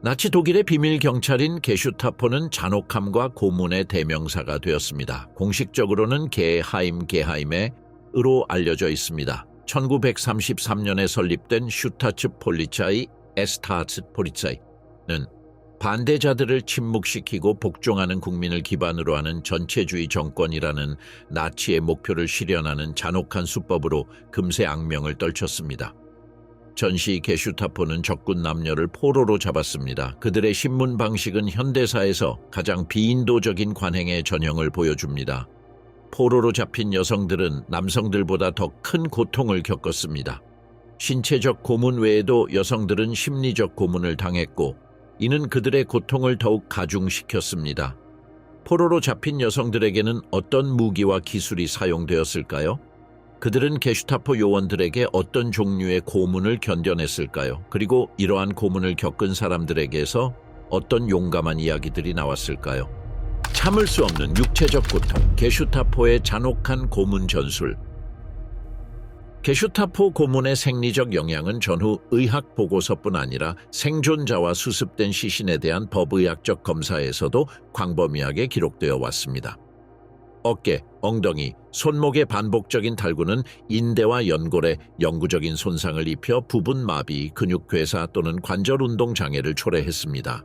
나치 독일의 비밀 경찰인 게슈타포는 잔혹함과 고문의 대명사가 되었습니다. 공식적으로는 게하임의 으로 알려져 있습니다. 1933년에 설립된 슈타츠 폴리차이 에스타츠 폴리차이는 반대자들을 침묵시키고 복종하는 국민을 기반으로 하는 전체주의 정권이라는 나치의 목표를 실현하는 잔혹한 수법으로 금세 악명을 떨쳤습니다. 전시 게슈타포는 적군 남녀를 포로로 잡았습니다. 그들의 신문 방식은 현대사에서 가장 비인도적인 관행의 전형을 보여줍니다. 포로로 잡힌 여성들은 남성들보다 더 큰 고통을 겪었습니다. 신체적 고문 외에도 여성들은 심리적 고문을 당했고 이는 그들의 고통을 더욱 가중시켰습니다. 포로로 잡힌 여성들에게는 어떤 무기와 기술이 사용되었을까요? 그들은 게슈타포 요원들에게 어떤 종류의 고문을 견뎌냈을까요? 그리고 이러한 고문을 겪은 사람들에게서 어떤 용감한 이야기들이 나왔을까요? 참을 수 없는 육체적 고통, 게슈타포의 잔혹한 고문 전술. 게슈타포 고문의 생리적 영향은 전후 의학 보고서뿐 아니라 생존자와 수습된 시신에 대한 법의학적 검사에서도 광범위하게 기록되어 왔습니다. 어깨, 엉덩이, 손목의 반복적인 탈구는 인대와 연골에 영구적인 손상을 입혀 부분 마비, 근육 괴사 또는 관절 운동 장애를 초래했습니다.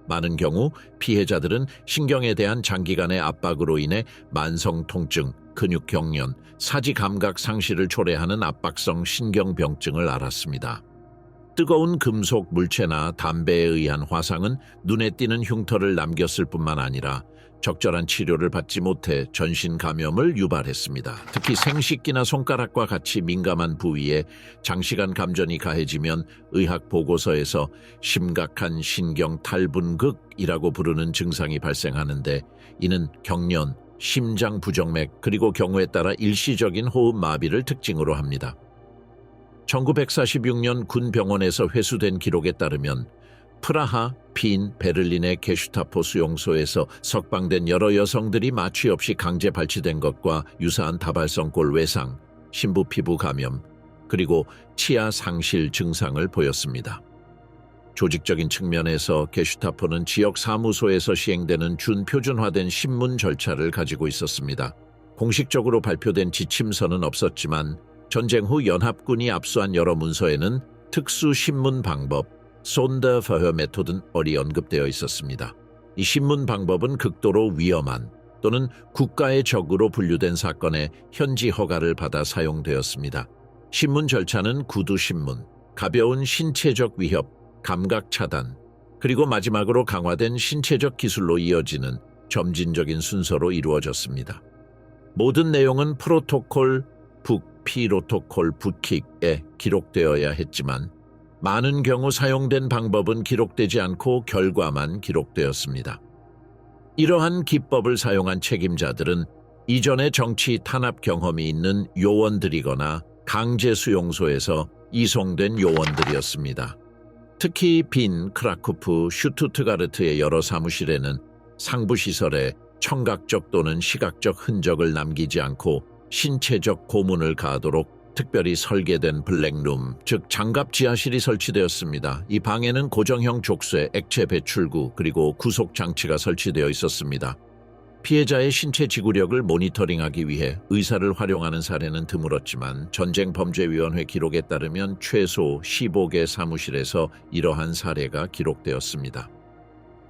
많은 경우 피해자들은 신경에 대한 장기간의 압박으로 인해 만성 통증, 근육 경련, 사지 감각 상실을 초래하는 압박성 신경병증을 앓았습니다. 뜨거운 금속 물체나 담배에 의한 화상은 눈에 띄는 흉터를 남겼을 뿐만 아니라 적절한 치료를 받지 못해 전신 감염을 유발했습니다. 특히 생식기나 손가락과 같이 민감한 부위에 장시간 감전이 가해지면 의학 보고서에서 심각한 신경 탈분극이라고 부르는 증상이 발생하는데 이는 경련, 심장 부정맥 그리고 경우에 따라 일시적인 호흡 마비를 특징으로 합니다. 1946년 군 병원에서 회수된 기록에 따르면 프라하, 빈, 베를린의 게슈타포 수용소에서 석방된 여러 여성들이 마취 없이 강제 발치된 것과 유사한 다발성골 외상, 신부 피부 감염, 그리고 치아 상실 증상을 보였습니다. 조직적인 측면에서 게슈타포는 지역 사무소에서 시행되는 준표준화된 신문 절차를 가지고 있었습니다. 공식적으로 발표된 지침서는 없었지만 전쟁 후 연합군이 압수한 여러 문서에는 특수 신문 방법, 손더퍼허 메토드는 언급되어 있었습니다. 이 신문 방법은 극도로 위험한 또는 국가의 적으로 분류된 사건에 현지 허가를 받아 사용되었습니다. 신문 절차는 구두 신문, 가벼운 신체적 위협, 감각 차단, 그리고 마지막으로 강화된 신체적 기술로 이어지는 점진적인 순서로 이루어졌습니다. 모든 내용은 프로토콜 북, 피로토콜 북킥에 기록되어야 했지만 많은 경우 사용된 방법은 기록되지 않고 결과만 기록되었습니다. 이러한 기법을 사용한 책임자들은 이전에 정치 탄압 경험이 있는 요원들이거나 강제 수용소에서 이송된 요원들이었습니다. 특히 빈, 크라쿠프, 슈투트가르트의 여러 사무실에는 상부시설에 청각적 또는 시각적 흔적을 남기지 않고 신체적 고문을 가하도록 특별히 설계된 블랙룸, 즉 장갑 지하실이 설치되었습니다. 이 방에는 고정형 족쇄, 액체 배출구, 그리고 구속 장치가 설치되어 있었습니다. 피해자의 신체 지구력을 모니터링하기 위해 의사를 활용하는 사례는 드물었지만 전쟁범죄위원회 기록에 따르면 최소 15개 사무실에서 이러한 사례가 기록되었습니다.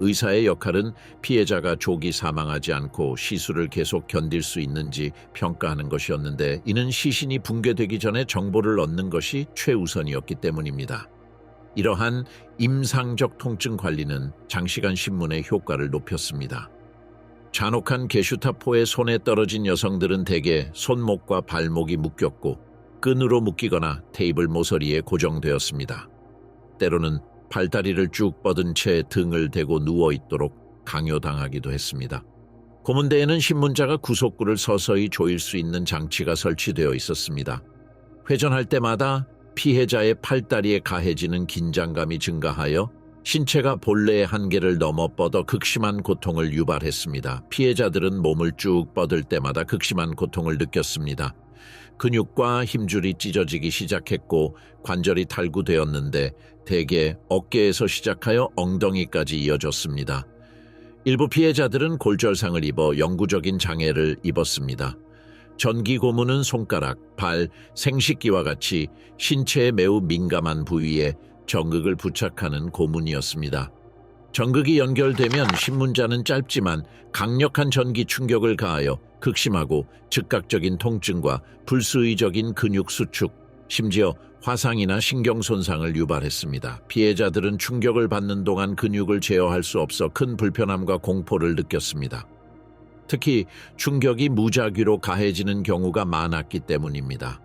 의사의 역할은 피해자가 조기 사망하지 않고 시술을 계속 견딜 수 있는지 평가하는 것이었는데 이는 시신이 붕괴되기 전에 정보를 얻는 것이 최우선이었기 때문입니다. 이러한 임상적 통증 관리는 장시간 신문의 효과를 높였습니다. 잔혹한 게슈타포의 손에 떨어진 여성들은 대개 손목과 발목이 묶였고 끈으로 묶이거나 테이블 모서리에 고정되었습니다. 때로는 팔다리를 쭉 뻗은 채 등을 대고 누워있도록 강요당하기도 했습니다. 고문대에는 신문자가 구속구를 서서히 조일 수 있는 장치가 설치되어 있었습니다. 회전할 때마다 피해자의 팔다리에 가해지는 긴장감이 증가하여 신체가 본래의 한계를 넘어 뻗어 극심한 고통을 유발했습니다. 피해자들은 몸을 쭉 뻗을 때마다 극심한 고통을 느꼈습니다. 근육과 힘줄이 찢어지기 시작했고 관절이 탈구되었는데 대개 어깨에서 시작하여 엉덩이까지 이어졌습니다. 일부 피해자들은 골절상을 입어 영구적인 장애를 입었습니다. 전기 고문은 손가락, 발, 생식기와 같이 신체의 매우 민감한 부위에 전극을 부착하는 고문이었습니다. 전극이 연결되면 신문자는 짧지만 강력한 전기 충격을 가하여 극심하고 즉각적인 통증과 불수의적인 근육 수축, 심지어 화상이나 신경 손상을 유발했습니다. 피해자들은 충격을 받는 동안 근육을 제어할 수 없어 큰 불편함과 공포를 느꼈습니다. 특히 충격이 무작위로 가해지는 경우가 많았기 때문입니다.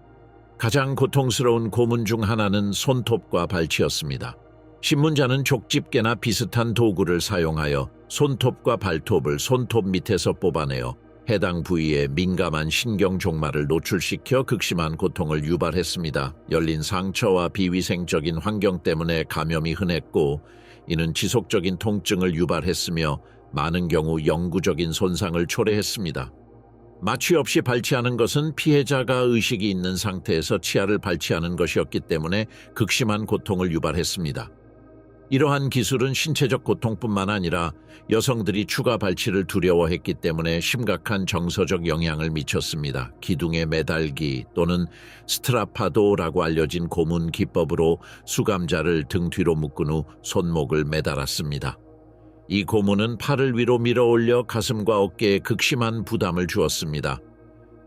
가장 고통스러운 고문 중 하나는 손톱과 발치였습니다. 신문자는 족집게나 비슷한 도구를 사용하여 손톱과 발톱을 손톱 밑에서 뽑아내어 해당 부위에 민감한 신경 종말을 노출시켜 극심한 고통을 유발했습니다. 열린 상처와 비위생적인 환경 때문에 감염이 흔했고 이는 지속적인 통증을 유발했으며 많은 경우 영구적인 손상을 초래했습니다. 마취 없이 발치하는 것은 피해자가 의식이 있는 상태에서 치아를 발치하는 것이었기 때문에 극심한 고통을 유발했습니다. 이러한 기술은 신체적 고통뿐만 아니라 여성들이 추가 발치를 두려워했기 때문에 심각한 정서적 영향을 미쳤습니다. 기둥에 매달기 또는 스트라파도라고 알려진 고문 기법으로 수감자를 등 뒤로 묶은 후 손목을 매달았습니다. 이 고문은 팔을 위로 밀어올려 가슴과 어깨에 극심한 부담을 주었습니다.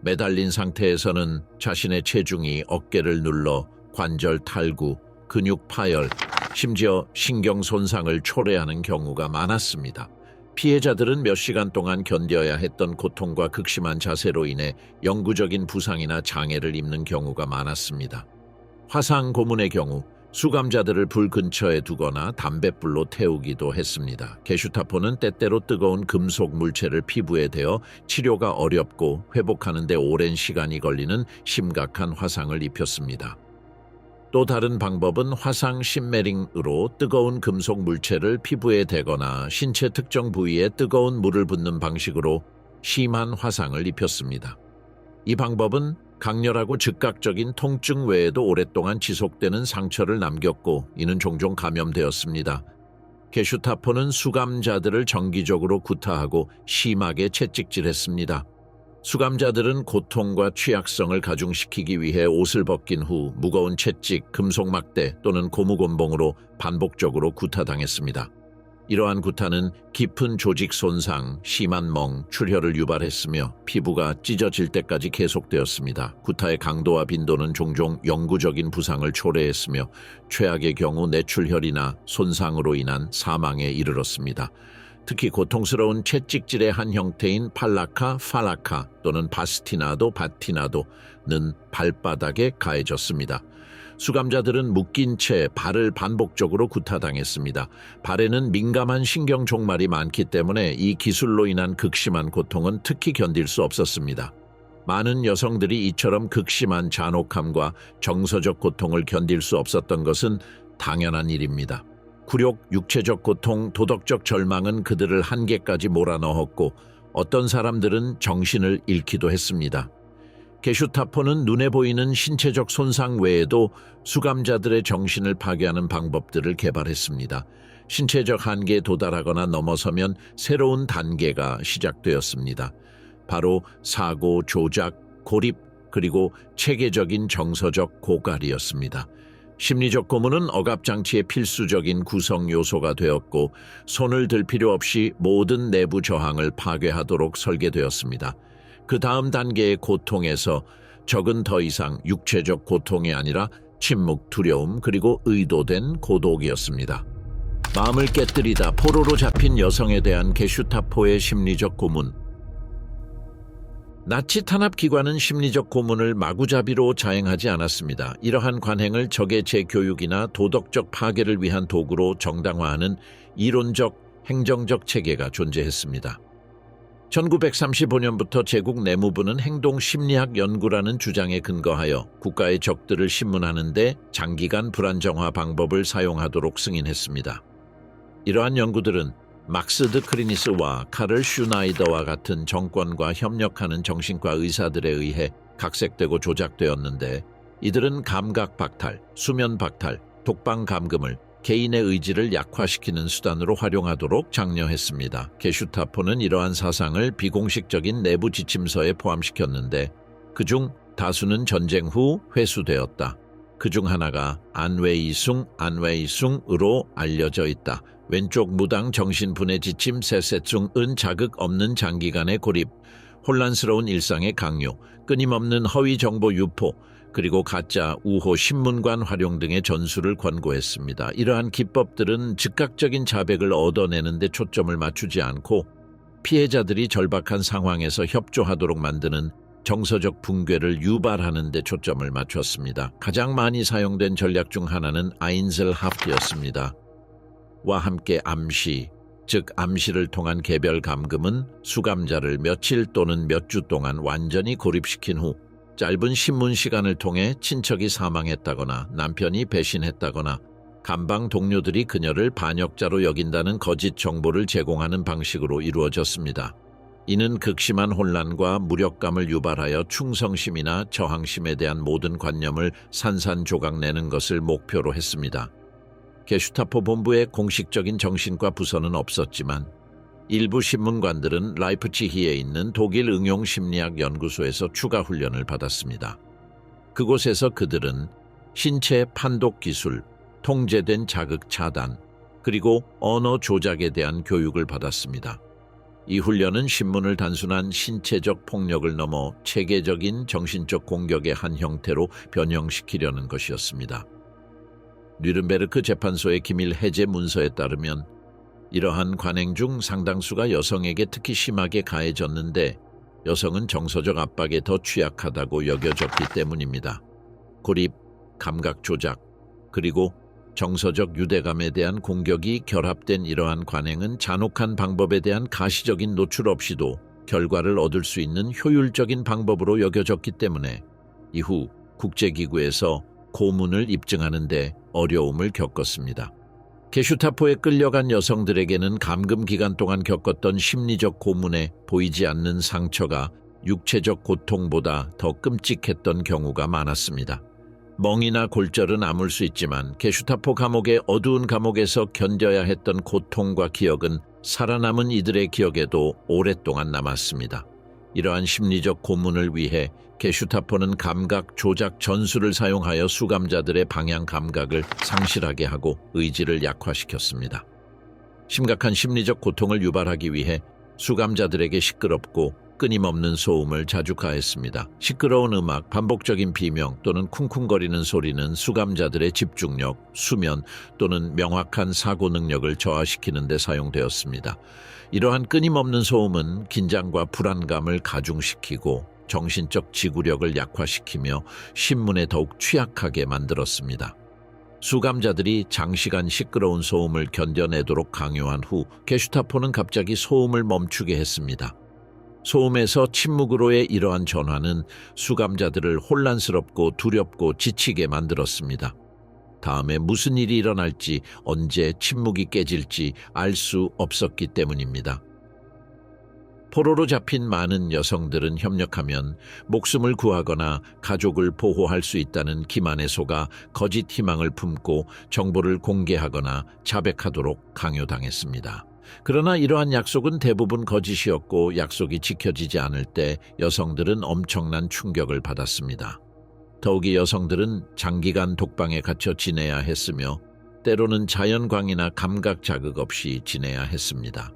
매달린 상태에서는 자신의 체중이 어깨를 눌러 관절 탈구, 근육 파열, 심지어 신경 손상을 초래하는 경우가 많았습니다. 피해자들은 몇 시간 동안 견뎌야 했던 고통과 극심한 자세로 인해 영구적인 부상이나 장애를 입는 경우가 많았습니다. 화상 고문의 경우 수감자들을 불 근처에 두거나 담뱃불로 태우기도 했습니다. 게슈타포는 때때로 뜨거운 금속 물체를 피부에 대어 치료가 어렵고 회복하는 데 오랜 시간이 걸리는 심각한 화상을 입혔습니다. 또 다른 방법은 화상 심메링으로 뜨거운 금속 물체를 피부에 대거나 신체 특정 부위에 뜨거운 물을 붓는 방식으로 심한 화상을 입혔습니다. 이 방법은 강렬하고 즉각적인 통증 외에도 오랫동안 지속되는 상처를 남겼고 이는 종종 감염되었습니다. 게슈타포는 수감자들을 정기적으로 구타하고 심하게 채찍질했습니다. 수감자들은 고통과 취약성을 가중시키기 위해 옷을 벗긴 후 무거운 채찍, 금속 막대 또는 고무곤봉으로 반복적으로 구타당했습니다. 이러한 구타는 깊은 조직 손상, 심한 멍, 출혈을 유발했으며 피부가 찢어질 때까지 계속되었습니다. 구타의 강도와 빈도는 종종 영구적인 부상을 초래했으며 최악의 경우 뇌출혈이나 손상으로 인한 사망에 이르렀습니다. 특히 고통스러운 채찍질의 한 형태인 팔라카, 팔라카 또는 바스티나도, 바티나도는 발바닥에 가해졌습니다. 수감자들은 묶인 채 발을 반복적으로 구타당했습니다. 발에는 민감한 신경 종말이 많기 때문에 이 기술로 인한 극심한 고통은 특히 견딜 수 없었습니다. 많은 여성들이 이처럼 극심한 잔혹함과 정서적 고통을 견딜 수 없었던 것은 당연한 일입니다. 굴욕, 육체적 고통, 도덕적 절망은 그들을 한계까지 몰아넣었고 어떤 사람들은 정신을 잃기도 했습니다. 게슈타포는 눈에 보이는 신체적 손상 외에도 수감자들의 정신을 파괴하는 방법들을 개발했습니다. 신체적 한계에 도달하거나 넘어서면 새로운 단계가 시작되었습니다. 바로 사고, 조작, 고립, 그리고 체계적인 정서적 고갈이었습니다. 심리적 고문은 억압장치의 필수적인 구성 요소가 되었고 손을 들 필요 없이 모든 내부 저항을 파괴하도록 설계되었습니다. 그 다음 단계의 고통에서 적은 더 이상 육체적 고통이 아니라 침묵, 두려움, 그리고 의도된 고독이었습니다. 마음을 깨뜨리다 포로로 잡힌 여성에 대한 게슈타포의 심리적 고문. 나치 탄압기관은 심리적 고문을 마구잡이로 자행하지 않았습니다. 이러한 관행을 적의 재교육이나 도덕적 파괴를 위한 도구로 정당화하는 이론적, 행정적 체계가 존재했습니다. 1935년부터 제국 내무부는 행동심리학 연구라는 주장에 근거하여 국가의 적들을 신문하는 데 장기간 불안정화 방법을 사용하도록 승인했습니다. 이러한 연구들은 막스 드 크리니스와 카를 슈나이더와 같은 정권과 협력하는 정신과 의사들에 의해 각색되고 조작되었는데 이들은 감각 박탈, 수면 박탈, 독방 감금을 개인의 의지를 약화시키는 수단으로 활용하도록 장려했습니다. 게슈타포는 이러한 사상을 비공식적인 내부 지침서에 포함시켰는데 그중 다수는 전쟁 후 회수되었다. 그중 하나가 안웨이숭으로 알려져 있다. 왼쪽 무당 정신분해 지침 세세충은 자극 없는 장기간의 고립, 혼란스러운 일상의 강요, 끊임없는 허위 정보 유포, 그리고 가짜 우호 신문관 활용 등의 전술을 권고했습니다. 이러한 기법들은 즉각적인 자백을 얻어내는 데 초점을 맞추지 않고 피해자들이 절박한 상황에서 협조하도록 만드는 정서적 붕괴를 유발하는 데 초점을 맞췄습니다. 가장 많이 사용된 전략 중 하나는 아인셀하프트였습니다. 와 함께 암시, 즉 암시를 통한 개별 감금은 수감자를 며칠 또는 몇 주 동안 완전히 고립시킨 후 짧은 신문 시간을 통해 친척이 사망했다거나 남편이 배신했다거나 감방 동료들이 그녀를 반역자로 여긴다는 거짓 정보를 제공하는 방식으로 이루어졌습니다. 이는 극심한 혼란과 무력감을 유발하여 충성심이나 저항심에 대한 모든 관념을 산산조각내는 것을 목표로 했습니다. 게슈타포 본부의 공식적인 정신과 부서는 없었지만 일부 신문관들은 라이프치히에 있는 독일 응용심리학 연구소에서 추가 훈련을 받았습니다. 그곳에서 그들은 신체 판독 기술, 통제된 자극 차단, 그리고 언어 조작에 대한 교육을 받았습니다. 이 훈련은 신문을 단순한 신체적 폭력을 넘어 체계적인 정신적 공격의 한 형태로 변형시키려는 것이었습니다. 뉘른베르크 재판소의 기밀 해제 문서에 따르면 이러한 관행 중 상당수가 여성에게 특히 심하게 가해졌는데 여성은 정서적 압박에 더 취약하다고 여겨졌기 때문입니다. 고립, 감각 조작, 그리고 정서적 유대감에 대한 공격이 결합된 이러한 관행은 잔혹한 방법에 대한 가시적인 노출 없이도 결과를 얻을 수 있는 효율적인 방법으로 여겨졌기 때문에 이후 국제기구에서 고문을 입증하는 데 어려움을 겪었습니다. 게슈타포에 끌려간 여성들에게는 감금 기간 동안 겪었던 심리적 고문에 보이지 않는 상처가 육체적 고통보다 더 끔찍했던 경우가 많았습니다. 멍이나 골절은 아물 수 있지만 게슈타포 감옥의 어두운 감옥에서 견뎌야 했던 고통과 기억은 살아남은 이들의 기억에도 오랫동안 남았습니다. 이러한 심리적 고문을 위해 게슈타포는 감각 조작 전술을 사용하여 수감자들의 방향 감각을 상실하게 하고 의지를 약화시켰습니다. 심각한 심리적 고통을 유발하기 위해 수감자들에게 시끄럽고 끊임없는 소음을 자주 가했습니다. 시끄러운 음악, 반복적인 비명 또는 쿵쿵거리는 소리는 수감자들의 집중력, 수면 또는 명확한 사고 능력을 저하시키는 데 사용되었습니다. 이러한 끊임없는 소음은 긴장과 불안감을 가중시키고 정신적 지구력을 약화시키며 신문에 더욱 취약하게 만들었습니다. 수감자들이 장시간 시끄러운 소음을 견뎌내도록 강요한 후 게슈타포는 갑자기 소음을 멈추게 했습니다. 소음에서 침묵으로의 이러한 전환은 수감자들을 혼란스럽고 두렵고 지치게 만들었습니다. 다음에 무슨 일이 일어날지, 언제 침묵이 깨질지 알 수 없었기 때문입니다. 포로로 잡힌 많은 여성들은 협력하면 목숨을 구하거나 가족을 보호할 수 있다는 기만에 속아 거짓 희망을 품고 정보를 공개하거나 자백하도록 강요당했습니다. 그러나 이러한 약속은 대부분 거짓이었고 약속이 지켜지지 않을 때 여성들은 엄청난 충격을 받았습니다. 더욱이 여성들은 장기간 독방에 갇혀 지내야 했으며 때로는 자연광이나 감각 자극 없이 지내야 했습니다.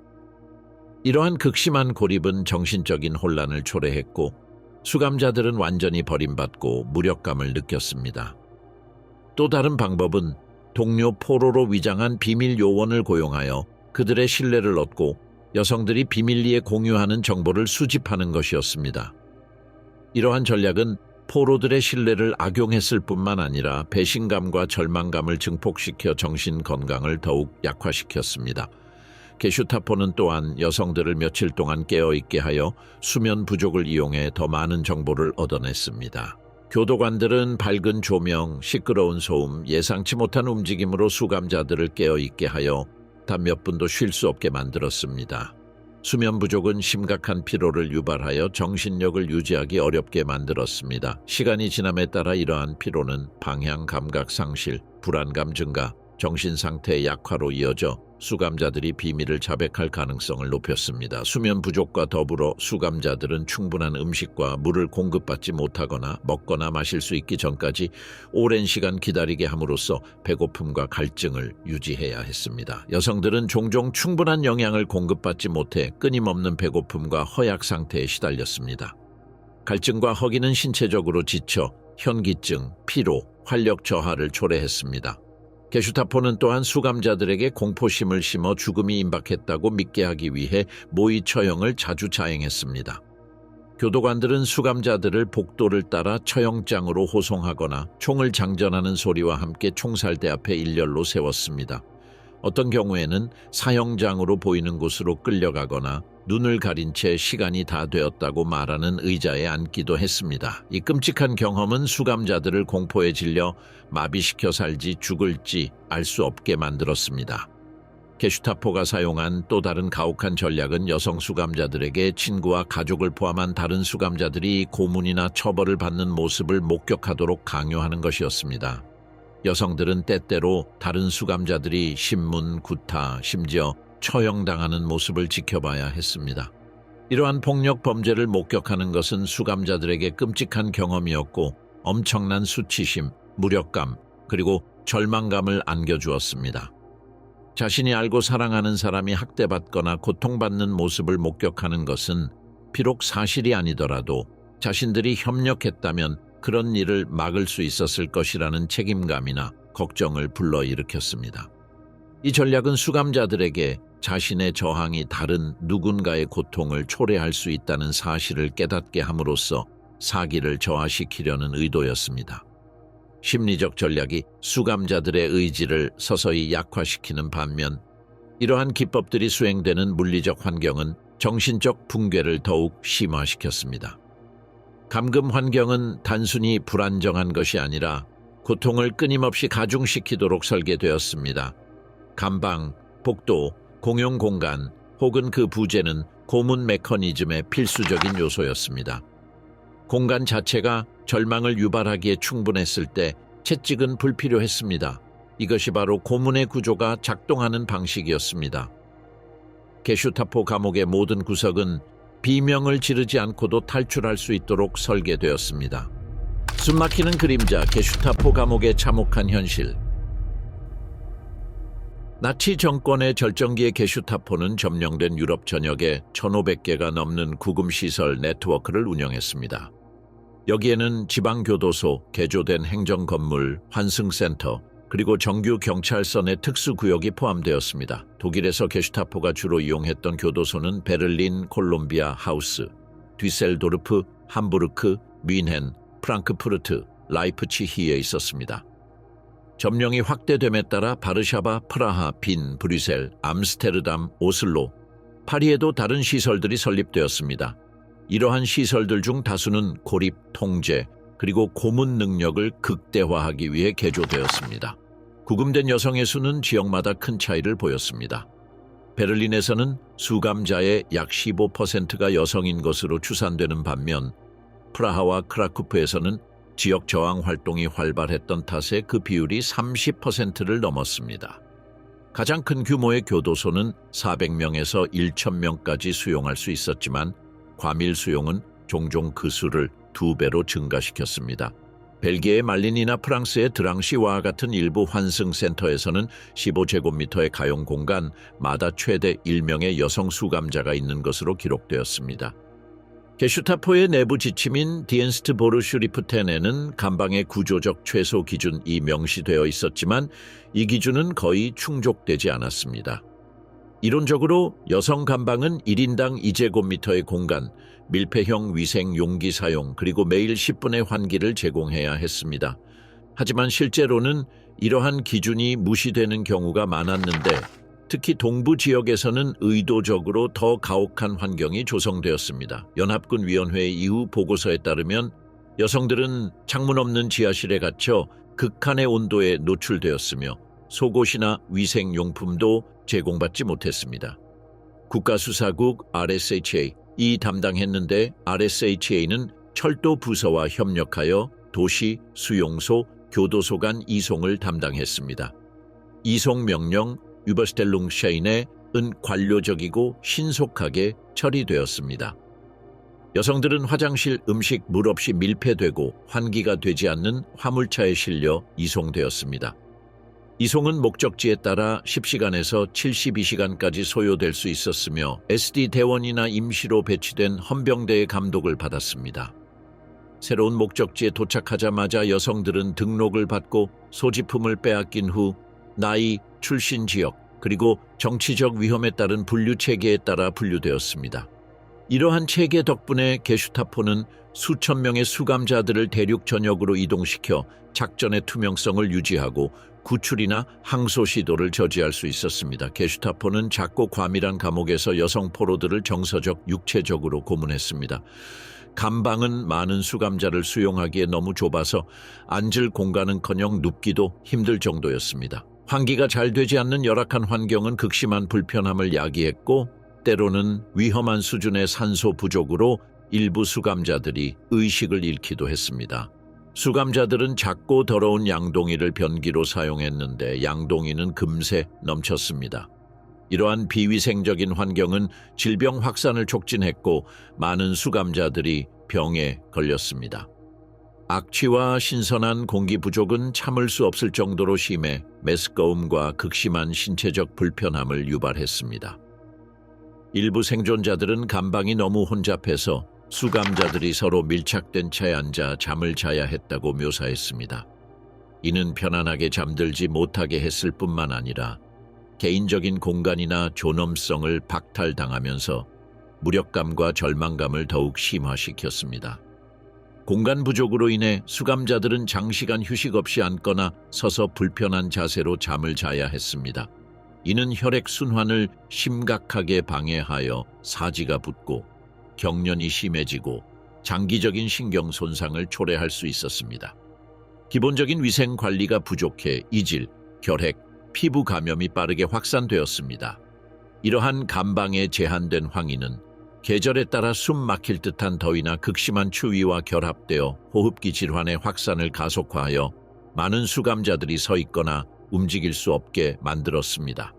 이러한 극심한 고립은 정신적인 혼란을 초래했고 수감자들은 완전히 버림받고 무력감을 느꼈습니다. 또 다른 방법은 동료 포로로 위장한 비밀 요원을 고용하여 그들의 신뢰를 얻고 여성들이 비밀리에 공유하는 정보를 수집하는 것이었습니다. 이러한 전략은 포로들의 신뢰를 악용했을 뿐만 아니라 배신감과 절망감을 증폭시켜 정신 건강을 더욱 약화시켰습니다. 게슈타포는 또한 여성들을 며칠 동안 깨어있게 하여 수면 부족을 이용해 더 많은 정보를 얻어냈습니다. 교도관들은 밝은 조명, 시끄러운 소음, 예상치 못한 움직임으로 수감자들을 깨어있게 하여 단 몇 분도 쉴 수 없게 만들었습니다. 수면 부족은 심각한 피로를 유발하여 정신력을 유지하기 어렵게 만들었습니다. 시간이 지남에 따라 이러한 피로는 방향 감각 상실, 불안감 증가, 정신 상태의 약화로 이어져 수감자들이 비밀을 자백할 가능성을 높였습니다. 수면 부족과 더불어 수감자들은 충분한 음식과 물을 공급받지 못하거나 먹거나 마실 수 있기 전까지 오랜 시간 기다리게 함으로써 배고픔과 갈증을 유지해야 했습니다. 여성들은 종종 충분한 영양을 공급받지 못해 끊임없는 배고픔과 허약 상태에 시달렸습니다. 갈증과 허기는 신체적으로 지쳐 현기증, 피로, 활력 저하를 초래했습니다. 게슈타포는 또한 수감자들에게 공포심을 심어 죽음이 임박했다고 믿게 하기 위해 모의 처형을 자주 자행했습니다. 교도관들은 수감자들을 복도를 따라 처형장으로 호송하거나 총을 장전하는 소리와 함께 총살대 앞에 일렬로 세웠습니다. 어떤 경우에는 사형장으로 보이는 곳으로 끌려가거나 눈을 가린 채 시간이 다 되었다고 말하는 의자에 앉기도 했습니다. 이 끔찍한 경험은 수감자들을 공포에 질려 마비시켜 살지 죽을지 알 수 없게 만들었습니다. 게슈타포가 사용한 또 다른 가혹한 전략은 여성 수감자들에게 친구와 가족을 포함한 다른 수감자들이 고문이나 처벌을 받는 모습을 목격하도록 강요하는 것이었습니다. 여성들은 때때로 다른 수감자들이 신문, 구타, 심지어 처형당하는 모습을 지켜봐야 했습니다. 이러한 폭력 범죄를 목격하는 것은 수감자들에게 끔찍한 경험이었고 엄청난 수치심, 무력감, 그리고 절망감을 안겨주었습니다. 자신이 알고 사랑하는 사람이 학대받거나 고통받는 모습을 목격하는 것은 비록 사실이 아니더라도 자신들이 협력했다면 그런 일을 막을 수 있었을 것이라는 책임감이나 걱정을 불러일으켰습니다. 이 전략은 수감자들에게 자신의 저항이 다른 누군가의 고통을 초래할 수 있다는 사실을 깨닫게 함으로써 사기를 저하시키려는 의도였습니다. 심리적 전략이 수감자들의 의지를 서서히 약화시키는 반면 이러한 기법들이 수행되는 물리적 환경은 정신적 붕괴를 더욱 심화시켰습니다. 감금 환경은 단순히 불안정한 것이 아니라 고통을 끊임없이 가중시키도록 설계되었습니다. 감방, 복도, 공용 공간 혹은 그 부재는 고문 메커니즘의 필수적인 요소였습니다. 공간 자체가 절망을 유발하기에 충분했을 때 채찍은 불필요했습니다. 이것이 바로 고문의 구조가 작동하는 방식이었습니다. 게슈타포 감옥의 모든 구석은 비명을 지르지 않고도 탈출할 수 있도록 설계되었습니다. 숨막히는 그림자, 게슈타포 감옥의 참혹한 현실. 나치 정권의 절정기의 게슈타포는 점령된 유럽 전역에 1,500개가 넘는 구금시설 네트워크를 운영했습니다. 여기에는 지방교도소, 개조된 행정건물, 환승센터, 그리고 정규 경찰서 내 특수구역이 포함되었습니다. 독일에서 게슈타포가 주로 이용했던 교도소는 베를린, 콜롬비아, 하우스, 뒤셀도르프, 함부르크, 뮌헨, 프랑크푸르트, 라이프치히에 있었습니다. 점령이 확대됨에 따라 바르샤바, 프라하, 빈, 브뤼셀, 암스테르담, 오슬로, 파리에도 다른 시설들이 설립되었습니다. 이러한 시설들 중 다수는 고립, 통제, 그리고 고문 능력을 극대화하기 위해 개조되었습니다. 구금된 여성의 수는 지역마다 큰 차이를 보였습니다. 베를린에서는 수감자의 약 15%가 여성인 것으로 추산되는 반면 프라하와 크라쿠프에서는 지역 저항 활동이 활발했던 탓에 그 비율이 30%를 넘었습니다. 가장 큰 규모의 교도소는 400명에서 1,000명까지 수용할 수 있었지만 과밀 수용은 종종 그 수를 2배로 증가시켰습니다. 벨기에의 말린이나 프랑스의 드랑시와 같은 일부 환승센터에서는 15제곱미터의 가용 공간마다 최대 1명의 여성 수감자가 있는 것으로 기록되었습니다. 게슈타포의 내부 지침인 디엔스트 보르슈리프텐에는 감방의 구조적 최소 기준이 명시되어 있었지만 이 기준은 거의 충족되지 않았습니다. 이론적으로 여성 감방은 1인당 2제곱미터의 공간, 밀폐형 위생 용기 사용, 그리고 매일 10분의 환기를 제공해야 했습니다. 하지만 실제로는 이러한 기준이 무시되는 경우가 많았는데 특히 동부 지역에서는 의도적으로 더 가혹한 환경이 조성되었습니다. 연합군위원회 이후 보고서에 따르면 여성들은 창문 없는 지하실에 갇혀 극한의 온도에 노출되었으며 속옷이나 위생용품도 제공받지 못했습니다. 국가수사국 RSHA 담당했는데 RSHA는 철도 부서와 협력하여 도시, 수용소, 교도소 간 이송을 담당했습니다. 이송 명령 Überstellungsscheine 은 관료적이고 신속하게 처리되었습니다. 여성들은 화장실, 음식, 물 없이 밀폐되고 환기가 되지 않는 화물차에 실려 이송되었습니다. 이송은 목적지에 따라 10시간에서 72시간까지 소요될 수 있었으며 SD 대원이나 임시로 배치된 헌병대의 감독을 받았습니다. 새로운 목적지에 도착하자마자 여성들은 등록을 받고 소지품을 빼앗긴 후 나이, 출신 지역, 그리고 정치적 위험에 따른 분류 체계에 따라 분류되었습니다. 이러한 체계 덕분에 게슈타포는 수천 명의 수감자들을 대륙 전역으로 이동시켜 작전의 투명성을 유지하고 구출이나 항소 시도를 저지할 수 있었습니다. 게슈타포는 작고 과밀한 감옥에서 여성 포로들을 정서적, 육체적으로 고문했습니다. 감방은 많은 수감자를 수용하기에 너무 좁아서 앉을 공간은커녕 눕기도 힘들 정도였습니다. 환기가 잘 되지 않는 열악한 환경은 극심한 불편함을 야기했고 때로는 위험한 수준의 산소 부족으로 일부 수감자들이 의식을 잃기도 했습니다. 수감자들은 작고 더러운 양동이를 변기로 사용했는데 양동이는 금세 넘쳤습니다. 이러한 비위생적인 환경은 질병 확산을 촉진했고 많은 수감자들이 병에 걸렸습니다. 악취와 신선한 공기 부족은 참을 수 없을 정도로 심해 메스꺼움과 극심한 신체적 불편함을 유발했습니다. 일부 생존자들은 감방이 너무 혼잡해서 수감자들이 서로 밀착된 차에 앉아 잠을 자야 했다고 묘사했습니다. 이는 편안하게 잠들지 못하게 했을 뿐만 아니라 개인적인 공간이나 존엄성을 박탈당하면서 무력감과 절망감을 더욱 심화시켰습니다. 공간 부족으로 인해 수감자들은 장시간 휴식 없이 앉거나 서서 불편한 자세로 잠을 자야 했습니다. 이는 혈액순환을 심각하게 방해하여 사지가 붓고 경련이 심해지고 장기적인 신경 손상을 초래할 수 있었습니다. 기본적인 위생 관리가 부족해 이질, 결핵, 피부 감염이 빠르게 확산되었습니다. 이러한 감방의 제한된 황의는 계절에 따라 숨 막힐 듯한 더위나 극심한 추위와 결합되어 호흡기 질환의 확산을 가속화하여 많은 수감자들이 서 있거나 움직일 수 없게 만들었습니다.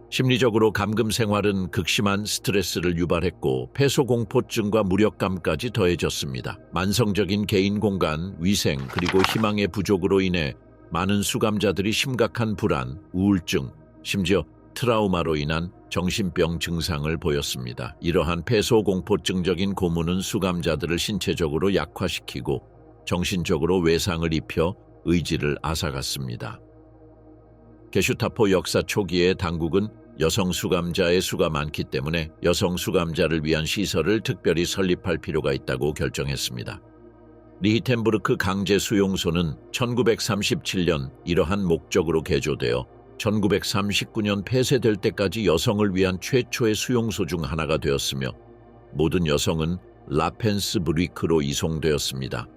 심리적으로 감금 생활은 극심한 스트레스를 유발했고 폐소공포증과 무력감까지 더해졌습니다. 만성적인 개인 공간, 위생, 그리고 희망의 부족으로 인해 많은 수감자들이 심각한 불안, 우울증, 심지어 트라우마로 인한 정신병 증상을 보였습니다. 이러한 폐소공포증적인 고문은 수감자들을 신체적으로 약화시키고 정신적으로 외상을 입혀 의지를 앗아갔습니다. 게슈타포 역사 초기에 당국은 여성 수감자의 수가 많기 때문에 여성 수감자를 위한 시설을 특별히 설립할 필요가 있다고 결정했습니다. 리히텐부르크 강제 수용소는 1937년 이러한 목적으로 개조되어 1939년 폐쇄될 때까지 여성을 위한 최초의 수용소 중 하나가 되었으며 모든 여성은 라펜스브리크로 이송되었습니다.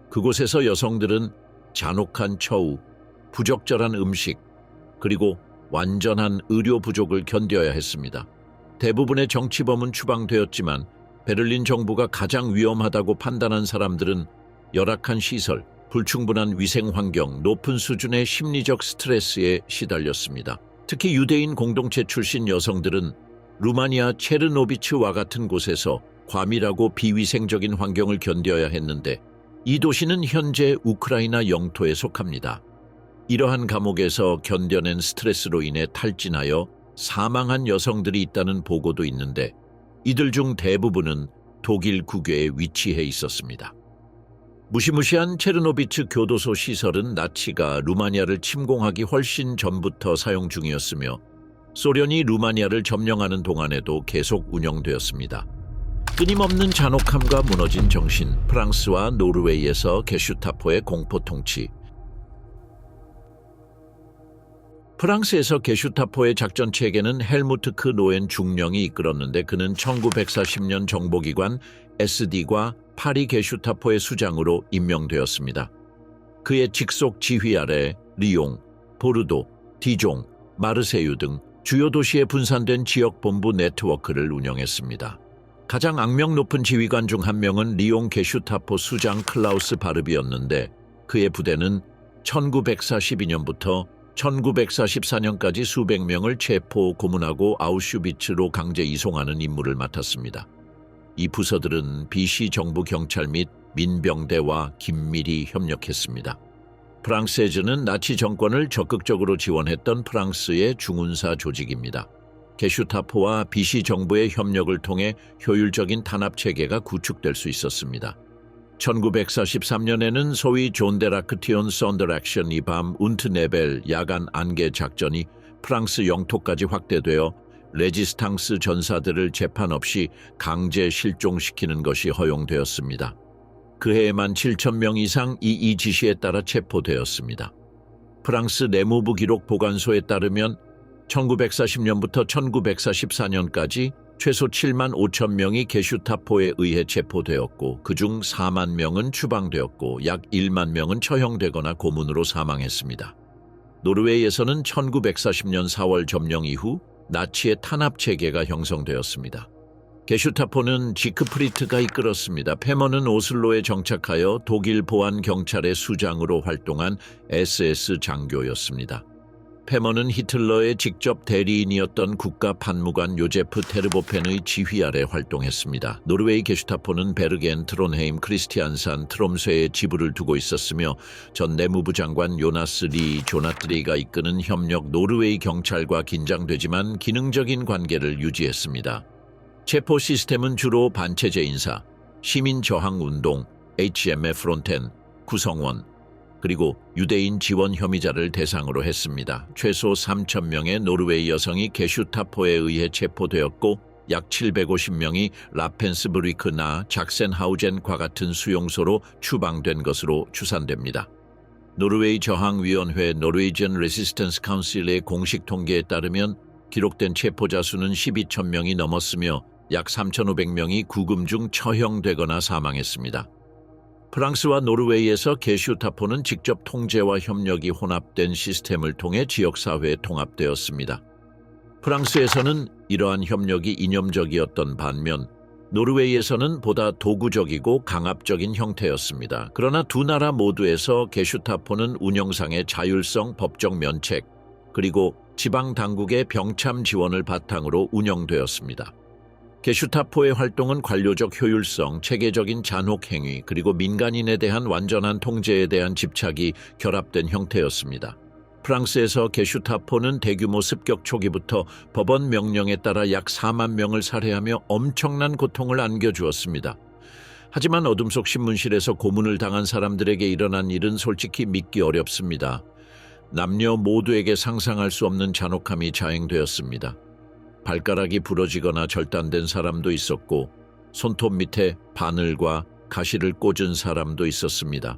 그곳에서 여성들은 잔혹한 처우, 부적절한 음식, 그리고 완전한 의료 부족을 견뎌야 했습니다. 대부분의 정치범은 추방되었지만 베를린 정부가 가장 위험하다고 판단한 사람들은 열악한 시설, 불충분한 위생 환경, 높은 수준의 심리적 스트레스에 시달렸습니다. 특히 유대인 공동체 출신 여성들은 루마니아 체르노비츠와 같은 곳에서 과밀하고 비위생적인 환경을 견뎌야 했는데 이 도시는 현재 우크라이나 영토에 속합니다. 이러한 감옥에서 견뎌낸 스트레스로 인해 탈진하여 사망한 여성들이 있다는 보고도 있는데 이들 중 대부분은 독일 국외에 위치해 있었습니다. 무시무시한 체르노비츠 교도소 시설은 나치가 루마니아를 침공하기 훨씬 전부터 사용 중이었으며 소련이 루마니아를 점령하는 동안에도 계속 운영되었습니다. 끊임없는 잔혹함과 무너진 정신, 프랑스와 노르웨이에서 게슈타포의 공포 통치. 프랑스에서 게슈타포의 작전 체계는 헬무트 크 노엔 중령이 이끌었는데 그는 1940년 정보기관 SD과 파리 게슈타포의 수장으로 임명되었습니다. 그의 직속 지휘 아래 리옹, 보르도, 디종, 마르세유 등 주요 도시에 분산된 지역본부 네트워크를 운영했습니다. 가장 악명 높은 지휘관 중 한 명은 리옹 게슈타포 수장 클라우스 바르비였는데 그의 부대는 1942년부터 1944년까지 수백 명을 체포, 고문하고 아우슈비츠로 강제 이송하는 임무를 맡았습니다. 이 부서들은 BC 정부 경찰 및 민병대와 긴밀히 협력했습니다. 프랑세즈는 나치 정권을 적극적으로 지원했던 프랑스의 중운사 조직입니다. 게슈타포와 BC 정부의 협력을 통해 효율적인 탄압 체계가 구축될 수 있었습니다. 1943년에는 소위 존 데라크티온 선더 액션 이밤 운트네벨 야간 안개 작전이 프랑스 영토까지 확대되어 레지스탕스 전사들을 재판 없이 강제 실종시키는 것이 허용되었습니다. 그 해에만 7,000명 이상 이 지시에 따라 체포되었습니다. 프랑스 내무부 기록 보관소에 따르면 1940년부터 1944년까지 최소 7만 5천 명이 게슈타포에 의해 체포되었고 그중 4만 명은 추방되었고 약 1만 명은 처형되거나 고문으로 사망했습니다. 노르웨이에서는 1940년 4월 점령 이후 나치의 탄압 체계가 형성되었습니다. 게슈타포는 지크프리트가 이끌었습니다. 페먼은 오슬로에 정착하여 독일 보안 경찰의 수장으로 활동한 SS 장교였습니다. 페먼은 히틀러의 직접 대리인이었던 국가 판무관 요제프 테르보펜의 지휘 아래 활동했습니다. 노르웨이 게슈타포는 베르겐, 트론헤임, 크리스티안산, 트롬스에 지부를 두고 있었으며 전 내무부 장관 요나스 리 조나트리가 이끄는 협력 노르웨이 경찰과 긴장되지만 기능적인 관계를 유지했습니다. 체포 시스템은 주로 반체제 인사, 시민 저항 운동, HM의 프론텐, 구성원, 그리고 유대인 지원 혐의자를 대상으로 했습니다. 최소 3,000명의 노르웨이 여성이 게슈타포에 의해 체포되었고 약 750명이 라펜스브리크나 작센하우젠과 같은 수용소로 추방된 것으로 추산됩니다. 노르웨이 저항위원회 노르웨이전 레시스턴스 카운실의 공식 통계에 따르면 기록된 체포자 수는 12,000명이 넘었으며 약 3,500명이 구금 중 처형되거나 사망했습니다. 프랑스와 노르웨이에서 게슈타포는 직접 통제와 협력이 혼합된 시스템을 통해 지역사회에 통합되었습니다. 프랑스에서는 이러한 협력이 이념적이었던 반면 노르웨이에서는 보다 도구적이고 강압적인 형태였습니다. 그러나 두 나라 모두에서 게슈타포는 운영상의 자율성, 법적 면책, 그리고 지방 당국의 병참 지원을 바탕으로 운영되었습니다. 게슈타포의 활동은 관료적 효율성, 체계적인 잔혹 행위, 그리고 민간인에 대한 완전한 통제에 대한 집착이 결합된 형태였습니다. 프랑스에서 게슈타포는 대규모 습격 초기부터 법원 명령에 따라 약 4만 명을 살해하며 엄청난 고통을 안겨주었습니다. 하지만 어둠 속 신문실에서 고문을 당한 사람들에게 일어난 일은 솔직히 믿기 어렵습니다. 남녀 모두에게 상상할 수 없는 잔혹함이 자행되었습니다. 발가락이 부러지거나 절단된 사람도 있었고 손톱 밑에 바늘과 가시를 꽂은 사람도 있었습니다.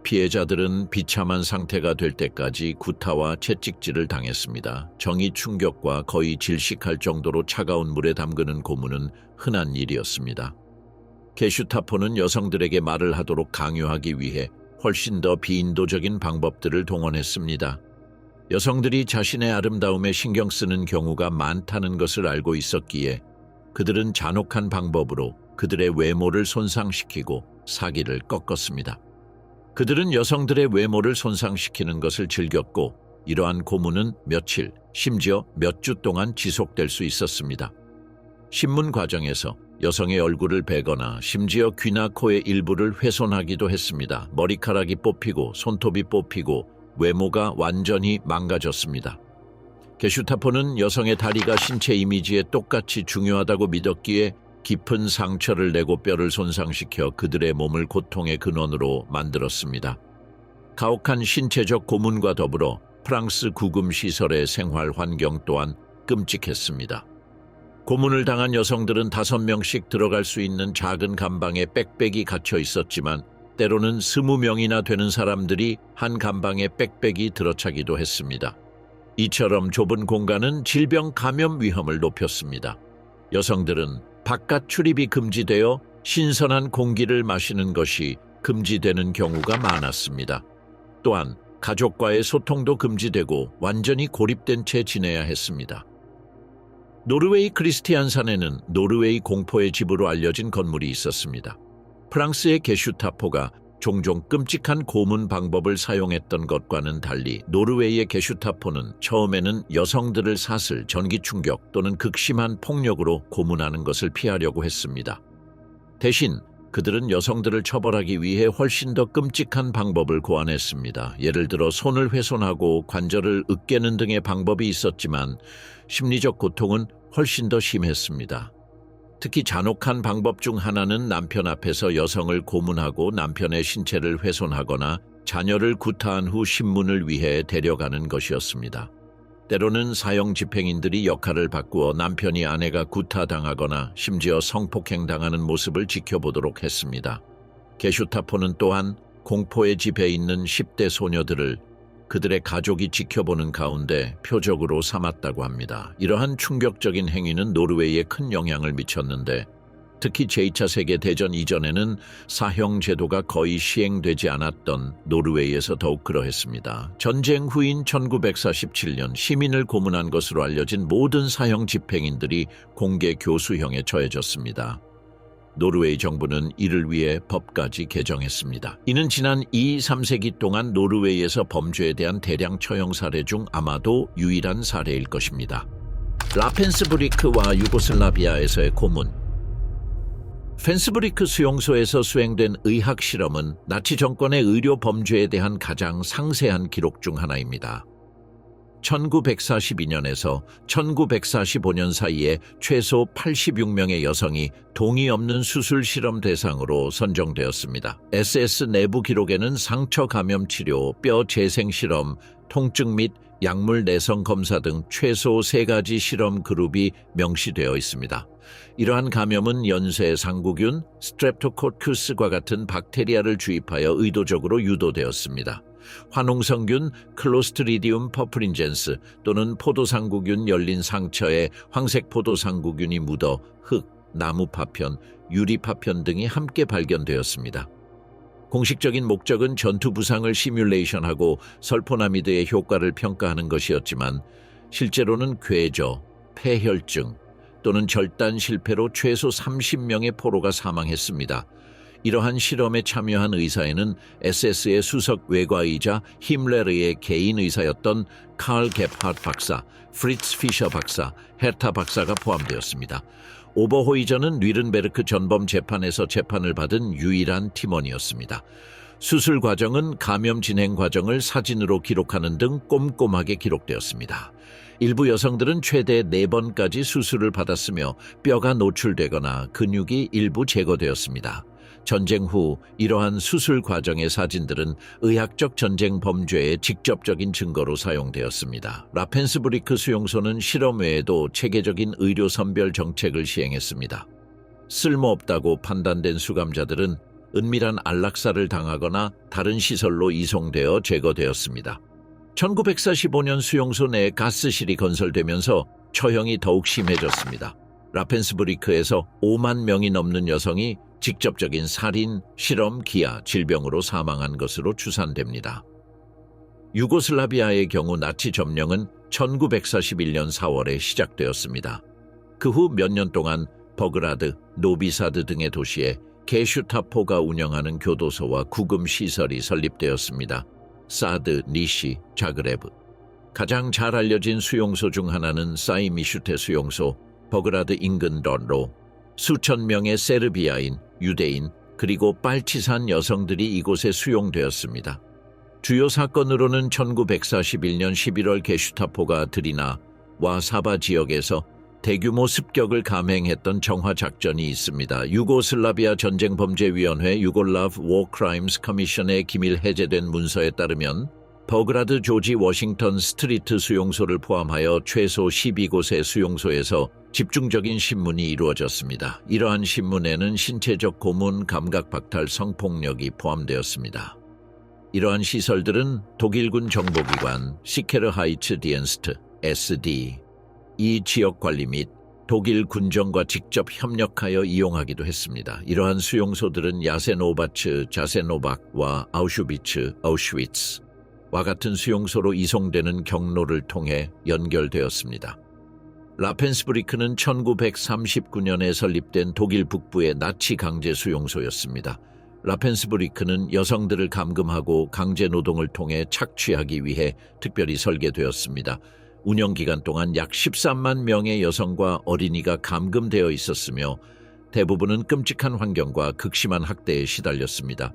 피해자들은 비참한 상태가 될 때까지 구타와 채찍질을 당했습니다. 정의 충격과 거의 질식할 정도로 차가운 물에 담그는 고문은 흔한 일이었습니다. 게슈타포는 여성들에게 말을 하도록 강요하기 위해 훨씬 더 비인도적인 방법들을 동원했습니다. 여성들이 자신의 아름다움에 신경 쓰는 경우가 많다는 것을 알고 있었기에 그들은 잔혹한 방법으로 그들의 외모를 손상시키고 사기를 꺾었습니다. 그들은 여성들의 외모를 손상시키는 것을 즐겼고 이러한 고문은 며칠, 심지어 몇 주 동안 지속될 수 있었습니다. 신문 과정에서 여성의 얼굴을 베거나 심지어 귀나 코의 일부를 훼손하기도 했습니다. 머리카락이 뽑히고 손톱이 뽑히고 외모가 완전히 망가졌습니다. 게슈타포는 여성의 다리가 신체 이미지에 똑같이 중요하다고 믿었기에 깊은 상처를 내고 뼈를 손상시켜 그들의 몸을 고통의 근원으로 만들었습니다. 가혹한 신체적 고문과 더불어 프랑스 구금시설의 생활 환경 또한 끔찍했습니다. 고문을 당한 여성들은 5명씩 들어갈 수 있는 작은 감방에 빽빽이 갇혀 있었지만 때로는 20명이나 되는 사람들이 한 감방에 빽빽이 들어차기도 했습니다. 이처럼 좁은 공간은 질병 감염 위험을 높였습니다. 여성들은 바깥 출입이 금지되어 신선한 공기를 마시는 것이 금지되는 경우가 많았습니다. 또한 가족과의 소통도 금지되고 완전히 고립된 채 지내야 했습니다. 노르웨이 크리스티안산에는 노르웨이 공포의 집으로 알려진 건물이 있었습니다. 프랑스의 게슈타포가 종종 끔찍한 고문 방법을 사용했던 것과는 달리 노르웨이의 게슈타포는 처음에는 여성들을 사슬, 전기 충격 또는 극심한 폭력으로 고문하는 것을 피하려고 했습니다. 대신 그들은 여성들을 처벌하기 위해 훨씬 더 끔찍한 방법을 고안했습니다. 예를 들어 손을 훼손하고 관절을 으깨는 등의 방법이 있었지만 심리적 고통은 훨씬 더 심했습니다. 특히 잔혹한 방법 중 하나는 남편 앞에서 여성을 고문하고 남편의 신체를 훼손하거나 자녀를 구타한 후 신문을 위해 데려가는 것이었습니다. 때로는 사형 집행인들이 역할을 바꾸어 남편이 아내가 구타당하거나 심지어 성폭행당하는 모습을 지켜보도록 했습니다. 게슈타포는 또한 공포의 집에 있는 10대 소녀들을 그들의 가족이 지켜보는 가운데 표적으로 삼았다고 합니다. 이러한 충격적인 행위는 노르웨이에 큰 영향을 미쳤는데 특히 제2차 세계대전 이전에는 사형 제도가 거의 시행되지 않았던 노르웨이에서 더욱 그러했습니다. 전쟁 후인 1947년 시민을 고문한 것으로 알려진 모든 사형 집행인들이 공개 교수형에 처해졌습니다. 노르웨이 정부는 이를 위해 법까지 개정했습니다. 이는 지난 2, 3세기 동안 노르웨이에서 범죄에 대한 대량 처형 사례 중 아마도 유일한 사례일 것입니다. 라펜스브리크와 유고슬라비아에서의 고문. 펜스브리크 수용소에서 수행된 의학 실험은 나치 정권의 의료 범죄에 대한 가장 상세한 기록 중 하나입니다. 1942년에서 1945년 사이에 최소 86명의 여성이 동의 없는 수술 실험 대상으로 선정되었습니다. SS 내부 기록에는 상처 감염 치료, 뼈 재생 실험, 통증 및 약물 내성 검사 등 최소 3가지 실험 그룹이 명시되어 있습니다. 이러한 감염은 연쇄 상구균, 스트랩토코쿠스과 같은 박테리아를 주입하여 의도적으로 유도되었습니다. 화농성균, 클로스트리디움 퍼프린젠스 또는 포도상구균 열린 상처에 황색 포도상구균이 묻어 흙, 나무 파편, 유리 파편 등이 함께 발견되었습니다. 공식적인 목적은 전투 부상을 시뮬레이션하고 설포나미드의 효과를 평가하는 것이었지만 실제로는 궤저, 폐혈증 또는 절단 실패로 최소 30명의 포로가 사망했습니다. 이러한 실험에 참여한 의사에는 SS의 수석 외과의자 힘레르의 개인 의사였던 칼 gebhardt 박사, 프리츠 피셔 박사, 헤르타 박사가 포함되었습니다. 오버호이저는 뉘른베르크 전범 재판에서 재판을 받은 유일한 팀원이었습니다. 수술 과정은 감염 진행 과정을 사진으로 기록하는 등 꼼꼼하게 기록되었습니다. 일부 여성들은 최대 4번까지 수술을 받았으며 뼈가 노출되거나 근육이 일부 제거되었습니다. 전쟁 후 이러한 수술 과정의 사진들은 의학적 전쟁 범죄의 직접적인 증거로 사용되었습니다. 라펜스브리크 수용소는 실험 외에도 체계적인 의료 선별 정책을 시행했습니다. 쓸모없다고 판단된 수감자들은 은밀한 안락사를 당하거나 다른 시설로 이송되어 제거되었습니다. 1945년 수용소 내에 가스실이 건설되면서 처형이 더욱 심해졌습니다. 라펜스브리크에서 5만 명이 넘는 여성이 직접적인 살인, 실험, 기아, 질병으로 사망한 것으로 추산됩니다. 유고슬라비아의 경우 나치 점령은 1941년 4월에 시작되었습니다. 그 후 몇 년 동안 버그라드, 노비사드 등의 도시에 게슈타포가 운영하는 교도소와 구금 시설이 설립되었습니다. 사드, 니시, 자그레브. 가장 잘 알려진 수용소 중 하나는 사이미슈테 수용소, 버그라드 인근 런로. 수천 명의 세르비아인, 유대인, 그리고 빨치산 여성들이 이곳에 수용되었습니다. 주요 사건으로는 1941년 11월 게슈타포가 드리나, 와사바 지역에서 대규모 습격을 감행했던 정화작전이 있습니다. 유고슬라비아 전쟁범죄위원회 유골라브 워 크라임스 커미션의 기밀 해제된 문서에 따르면 버그라드 조지 워싱턴 스트리트 수용소를 포함하여 최소 12곳의 수용소에서 집중적인 신문이 이루어졌습니다. 이러한 신문에는 신체적 고문, 감각박탈, 성폭력이 포함되었습니다. 이러한 시설들은 독일군 정보기관 시케르 하이츠 디엔스트 SD 이 지역관리 및 독일 군정과 직접 협력하여 이용하기도 했습니다. 이러한 수용소들은 야세노바츠, 자세노박과 아우슈비츠, 아우슈위츠, 같은 수용소로 이송되는 경로를 통해 연결되었습니다. 라펜스브리크는 1939년에 설립된 독일 북부의 나치 강제 수용소였습니다. 라펜스브리크는 여성들을 감금하고 강제 노동을 통해 착취하기 위해 특별히 설계되었습니다. 운영 기간 동안 약 13만 명의 여성과 어린이가 감금되어 있었으며 대부분은 끔찍한 환경과 극심한 학대에 시달렸습니다.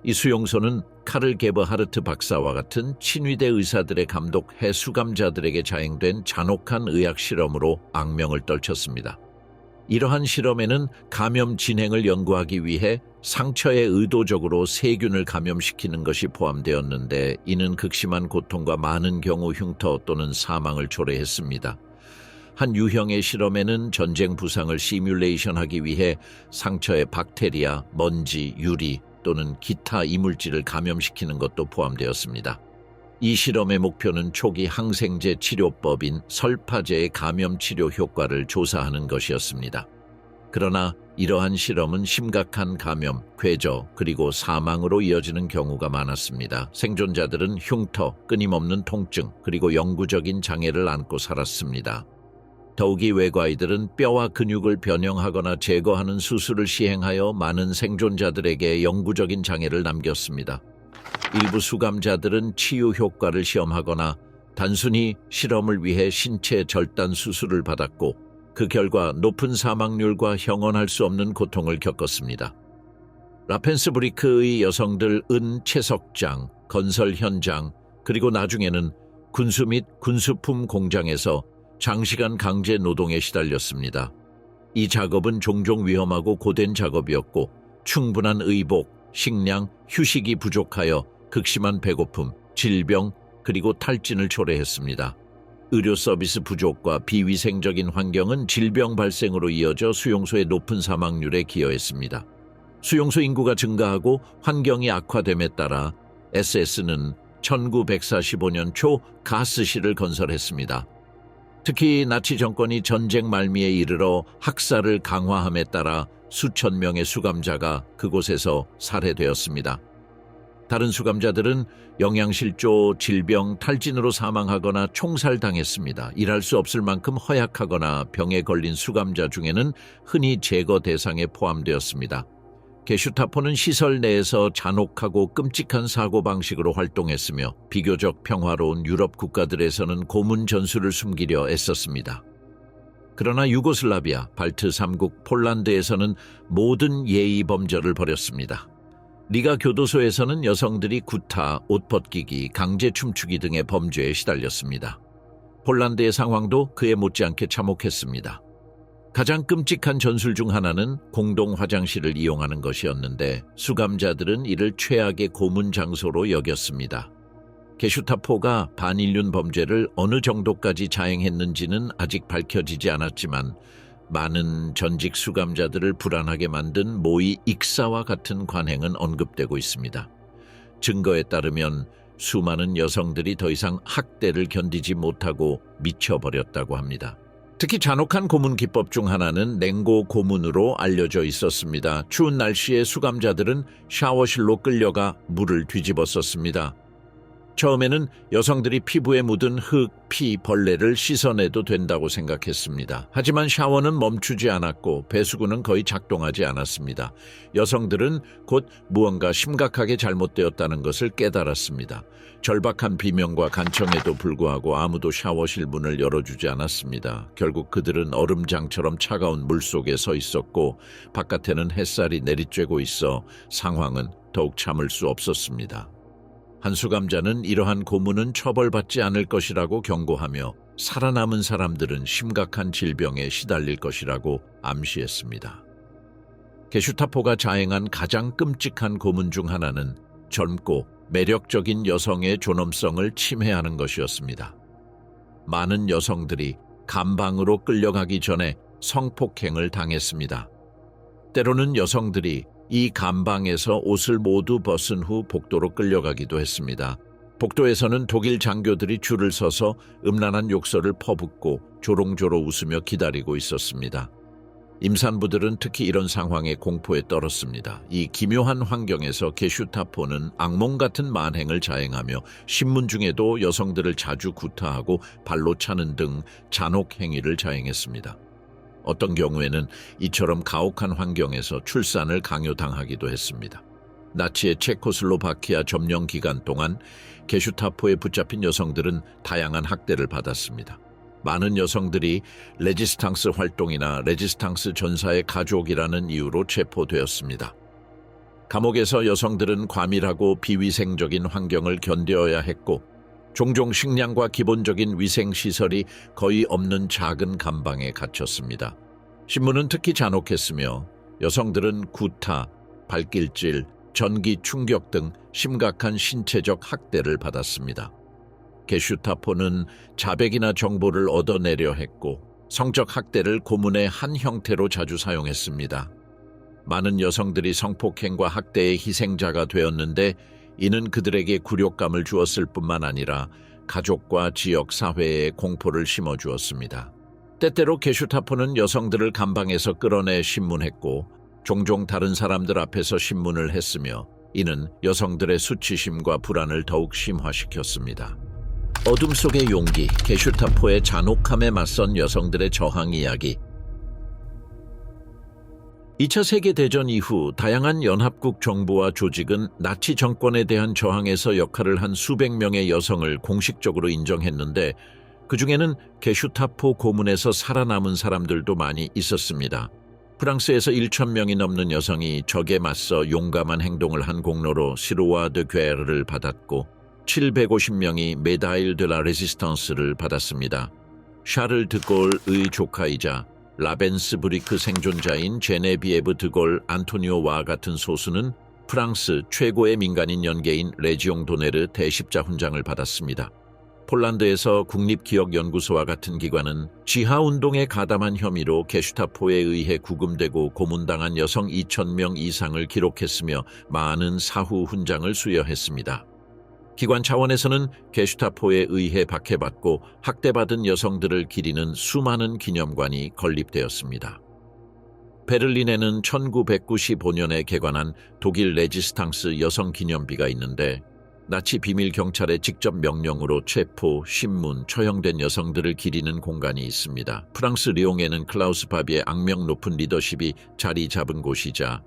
이 수용소는 카를 게버하르트 박사와 같은 친위대 의사들의 감독해 수감자들에게 자행된 잔혹한 의학 실험으로 악명을 떨쳤습니다. 이러한 실험에는 감염 진행을 연구하기 위해 상처에 의도적으로 세균을 감염시키는 것이 포함되었는데 이는 극심한 고통과 많은 경우 흉터 또는 사망을 초래했습니다. 한 유형의 실험에는 전쟁 부상을 시뮬레이션하기 위해 상처에 박테리아, 먼지, 유리 또는 기타 이물질을 감염시키는 것도 포함되었습니다. 이 실험의 목표는 초기 항생제 치료법인 설파제의 감염 치료 효과를 조사하는 것이었습니다. 그러나 이러한 실험은 심각한 감염, 궤저, 그리고 사망으로 이어지는 경우가 많았습니다. 생존자들은 흉터, 끊임없는 통증, 그리고 영구적인 장애를 안고 살았습니다. 더욱이 외과의들은 뼈와 근육을 변형하거나 제거하는 수술을 시행하여 많은 생존자들에게 영구적인 장애를 남겼습니다. 일부 수감자들은 치유 효과를 시험하거나 단순히 실험을 위해 신체 절단 수술을 받았고 그 결과 높은 사망률과 형언할 수 없는 고통을 겪었습니다. 라펜스브리크의 여성들은 채석장, 건설 현장, 그리고 나중에는 군수 및 군수품 공장에서 장시간 강제 노동에 시달렸습니다. 이 작업은 종종 위험하고 고된 작업이었고 충분한 의복, 식량, 휴식이 부족하여 극심한 배고픔, 질병, 그리고 탈진을 초래했습니다. 의료 서비스 부족과 비위생적인 환경은 질병 발생으로 이어져 수용소의 높은 사망률에 기여했습니다. 수용소 인구가 증가하고 환경이 악화됨에 따라 SS는 1945년 초 가스실을 건설했습니다. 특히 나치 정권이 전쟁 말미에 이르러 학살을 강화함에 따라 수천 명의 수감자가 그곳에서 살해되었습니다. 다른 수감자들은 영양실조, 질병, 탈진으로 사망하거나 총살당했습니다. 일할 수 없을 만큼 허약하거나 병에 걸린 수감자 중에는 흔히 제거 대상에 포함되었습니다. 게슈타포는 시설 내에서 잔혹하고 끔찍한 사고방식으로 활동했으며 비교적 평화로운 유럽 국가들에서는 고문 전술을 숨기려 애썼습니다. 그러나 유고슬라비아, 발트 3국, 폴란드에서는 모든 예의 범절을 벌였습니다. 리가 교도소에서는 여성들이 구타, 옷 벗기기, 강제 춤추기 등의 범죄에 시달렸습니다. 폴란드의 상황도 그에 못지않게 참혹했습니다. 가장 끔찍한 전술 중 하나는 공동 화장실을 이용하는 것이었는데 수감자들은 이를 최악의 고문 장소로 여겼습니다. 게슈타포가 반인륜 범죄를 어느 정도까지 자행했는지는 아직 밝혀지지 않았지만 많은 전직 수감자들을 불안하게 만든 모의 익사와 같은 관행은 언급되고 있습니다. 증거에 따르면 수많은 여성들이 더 이상 학대를 견디지 못하고 미쳐버렸다고 합니다. 특히 잔혹한 고문 기법 중 하나는 냉고 고문으로 알려져 있었습니다. 추운 날씨에 수감자들은 샤워실로 끌려가 물을 뒤집어 썼습니다. 처음에는 여성들이 피부에 묻은 흙, 피, 벌레를 씻어내도 된다고 생각했습니다. 하지만 샤워는 멈추지 않았고 배수구는 거의 작동하지 않았습니다. 여성들은 곧 무언가 심각하게 잘못되었다는 것을 깨달았습니다. 절박한 비명과 간청에도 불구하고 아무도 샤워실 문을 열어주지 않았습니다. 결국 그들은 얼음장처럼 차가운 물 속에 서 있었고 바깥에는 햇살이 내리쬐고 있어 상황은 더욱 참을 수 없었습니다. 한 수감자는 이러한 고문은 처벌받지 않을 것이라고 경고하며 살아남은 사람들은 심각한 질병에 시달릴 것이라고 암시했습니다. 게슈타포가 자행한 가장 끔찍한 고문 중 하나는 젊고 매력적인 여성의 존엄성을 침해하는 것이었습니다. 많은 여성들이 감방으로 끌려가기 전에 성폭행을 당했습니다. 때로는 여성들이 이 감방에서 옷을 모두 벗은 후 복도로 끌려가기도 했습니다. 복도에서는 독일 장교들이 줄을 서서 음란한 욕설을 퍼붓고 조롱조로 웃으며 기다리고 있었습니다. 임산부들은 특히 이런 상황에 공포에 떨었습니다. 이 기묘한 환경에서 게슈타포는 악몽 같은 만행을 자행하며 신문 중에도 여성들을 자주 구타하고 발로 차는 등 잔혹 행위를 자행했습니다. 어떤 경우에는 이처럼 가혹한 환경에서 출산을 강요당하기도 했습니다. 나치의 체코슬로바키아 점령 기간 동안 게슈타포에 붙잡힌 여성들은 다양한 학대를 받았습니다. 많은 여성들이 레지스탕스 활동이나 레지스탕스 전사의 가족이라는 이유로 체포되었습니다. 감옥에서 여성들은 과밀하고 비위생적인 환경을 견뎌야 했고 종종 식량과 기본적인 위생시설이 거의 없는 작은 감방에 갇혔습니다. 신문은 특히 잔혹했으며 여성들은 구타, 발길질, 전기 충격 등 심각한 신체적 학대를 받았습니다. 게슈타포는 자백이나 정보를 얻어내려 했고 성적 학대를 고문의 한 형태로 자주 사용했습니다. 많은 여성들이 성폭행과 학대의 희생자가 되었는데 이는 그들에게 굴욕감을 주었을 뿐만 아니라 가족과 지역 사회에 공포를 심어주었습니다. 때때로 게슈타포는 여성들을 감방에서 끌어내 신문했고 종종 다른 사람들 앞에서 신문을 했으며 이는 여성들의 수치심과 불안을 더욱 심화시켰습니다. 어둠 속의 용기, 게슈타포의 잔혹함에 맞선 여성들의 저항 이야기. 2차 세계대전 이후 다양한 연합국 정부와 조직은 나치 정권에 대한 저항에서 역할을 한 수백 명의 여성을 공식적으로 인정했는데 그 중에는 게슈타포 고문에서 살아남은 사람들도 많이 있었습니다. 프랑스에서 1,000명이 넘는 여성이 적에 맞서 용감한 행동을 한 공로로 시르와 드 괴르를 받았고 750명이 메다일 드 라 레지스탕스를 받았습니다. 샤를 드골의 조카이자 라벤스브리크 생존자인 제네비에브 드골 안토니오와 같은 소수는 프랑스 최고의 민간인 연계인 레지옹 도네르 대십자 훈장을 받았습니다. 폴란드에서 국립기억연구소와 같은 기관은 지하운동에 가담한 혐의로 게슈타포에 의해 구금되고 고문당한 여성 2,000명 이상을 기록했으며 많은 사후 훈장을 수여했습니다. 기관 차원에서는 게슈타포에 의해 박해받고 학대받은 여성들을 기리는 수많은 기념관이 건립되었습니다. 베를린에는 1995년에 개관한 독일 레지스탕스 여성기념비가 있는데 나치 비밀경찰의 직접 명령으로 체포, 신문, 처형된 여성들을 기리는 공간이 있습니다. 프랑스 리옹에는 클라우스 바비의 악명 높은 리더십이 자리 잡은 곳이자